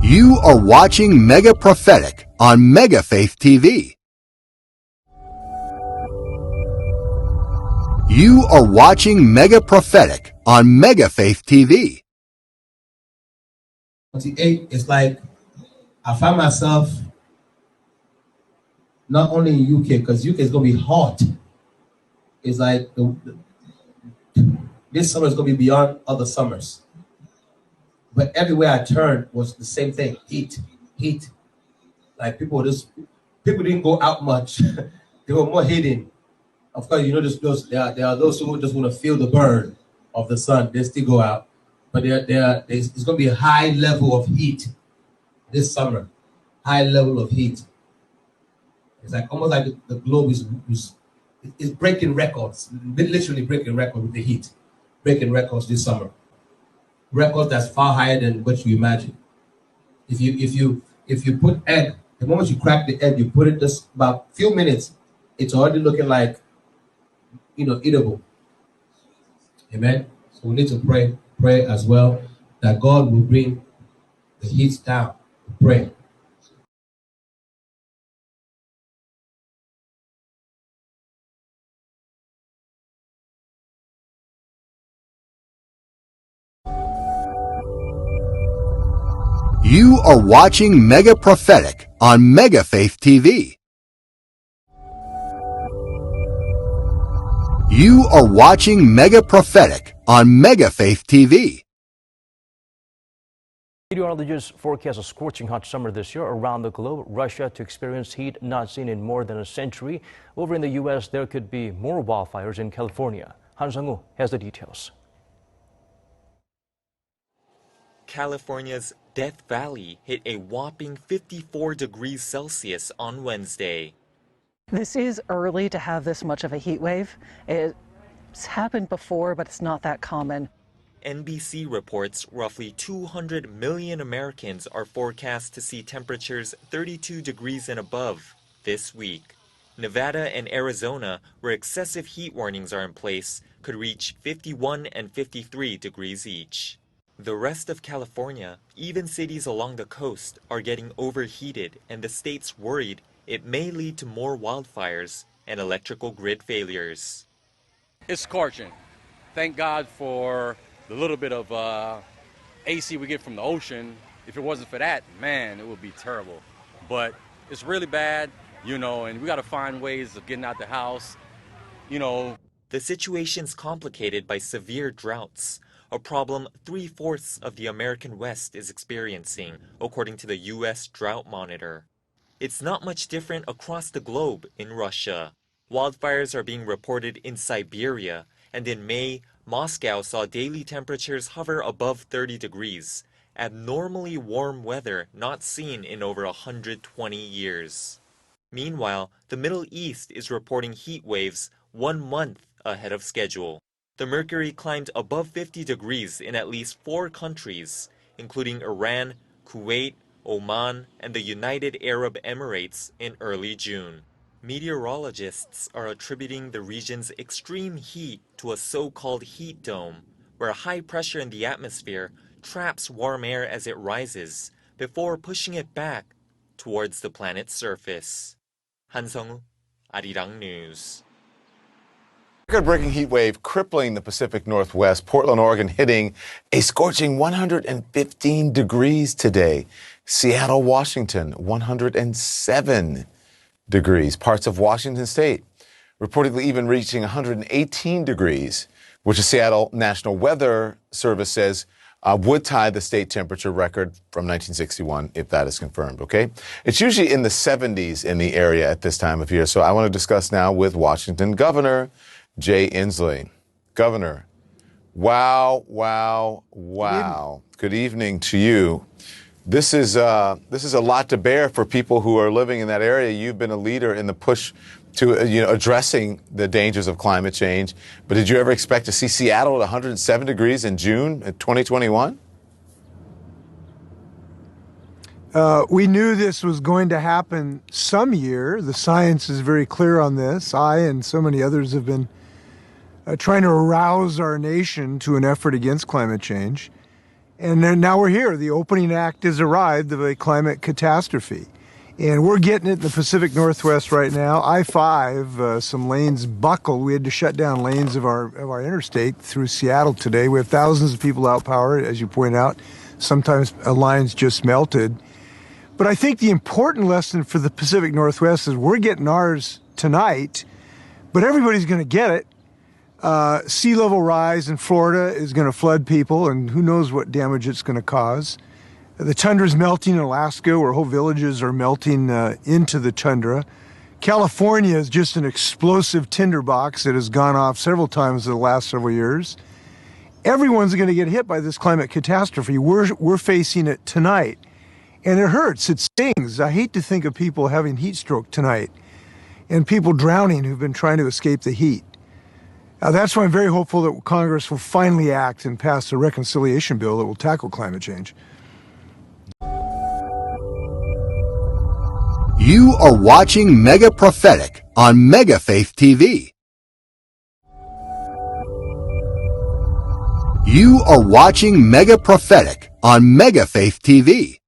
You are watching Mega Prophetic on Mega Faith TV. You are watching Mega Prophetic on Mega Faith TV. 28 is like I find myself not only in UK, because UK is going to be hot. It's like this summer is going to be beyond other summers. But everywhere I turned was the same thing: heat. Like people didn't go out much. They were more hidden. Of course, you know, there are those who just want to feel the burn of the sun. They still go out, but it's going to be a high level of heat this summer. High level of heat. It's like almost like the globe is breaking records, literally breaking records with the heat, breaking records this summer. Records that's far higher than what you imagine. If you put egg, the moment you crack the egg, you put it just about a few minutes, it's already looking like, eatable. Amen. So we need to pray as well that God will bring the heat down. Pray. You are watching Mega Prophetic on Mega Faith TV. You are watching Mega Prophetic on Mega Faith TV. Meteorologists forecast a scorching hot summer this year around the globe. Russia to experience heat not seen in more than a century. Over in the U.S., there could be more wildfires in California. Han Sang-woo has the details. California's Death Valley hit a whopping 54 degrees Celsius on Wednesday. This is early to have this much of a heat wave. It's happened before, but it's not that common. NBC reports roughly 200 million Americans are forecast to see temperatures 32 degrees and above this week. Nevada and Arizona, where excessive heat warnings are in place, could reach 51 and 53 degrees each. The rest of California, even cities along the coast, are getting overheated, and the state's worried it may lead to more wildfires and electrical grid failures. It's scorching. Thank God for the little bit of AC we get from the ocean. If it wasn't for that, man, it would be terrible. But it's really bad, and we got to find ways of getting out the house, The situation's complicated by severe droughts, a problem 3/4 of the American West is experiencing, according to the U.S. Drought Monitor. It's not much different across the globe in Russia. Wildfires are being reported in Siberia, and in May, Moscow saw daily temperatures hover above 30 degrees, abnormally warm weather not seen in over 120 years. Meanwhile, the Middle East is reporting heat waves 1 month ahead of schedule. The mercury climbed above 50 degrees in at least 4 countries, including Iran, Kuwait, Oman, and the United Arab Emirates in early June. Meteorologists are attributing the region's extreme heat to a so-called heat dome, where high pressure in the atmosphere traps warm air as it rises before pushing it back towards the planet's surface. Han Sang-woo, Arirang News. Record-breaking heat wave crippling the Pacific Northwest. Portland, Oregon hitting a scorching 115 degrees today. Seattle, Washington, 107 degrees. Parts of Washington State reportedly even reaching 118 degrees, which the Seattle National Weather Service says would tie the state temperature record from 1961 if that is confirmed, okay? It's usually in the 70s in the area at this time of year, so I want to discuss now with Washington Governor Jay Inslee. Governor, wow. Good evening to you. This is a lot to bear for people who are living in that area. You've been a leader in the push to addressing the dangers of climate change. But did you ever expect to see Seattle at 107 degrees in June 2021? We knew this was going to happen some year. The science is very clear on this. I and so many others have been trying to arouse our nation to an effort against climate change. And then now we're here. The opening act has arrived of a climate catastrophe. And we're getting it in the Pacific Northwest right now. I-5, some lanes buckled. We had to shut down lanes of our interstate through Seattle today. We have thousands of people out powered, as you point out. Sometimes lines just melted. But I think the important lesson for the Pacific Northwest is we're getting ours tonight, but everybody's going to get it. Sea level rise in Florida is going to flood people, and who knows what damage it's going to cause. The tundra is melting in Alaska, where whole villages are melting into the tundra. California is just an explosive tinderbox that has gone off several times in the last several years. Everyone's going to get hit by this climate catastrophe. We're facing it tonight, and it hurts. It stings. I hate to think of people having heat stroke tonight and people drowning who've been trying to escape the heat. That's why I'm very hopeful that Congress will finally act and pass a reconciliation bill that will tackle climate change. You are watching Mega Prophetic on Mega Faith TV. You are watching Mega Prophetic on Mega Faith TV.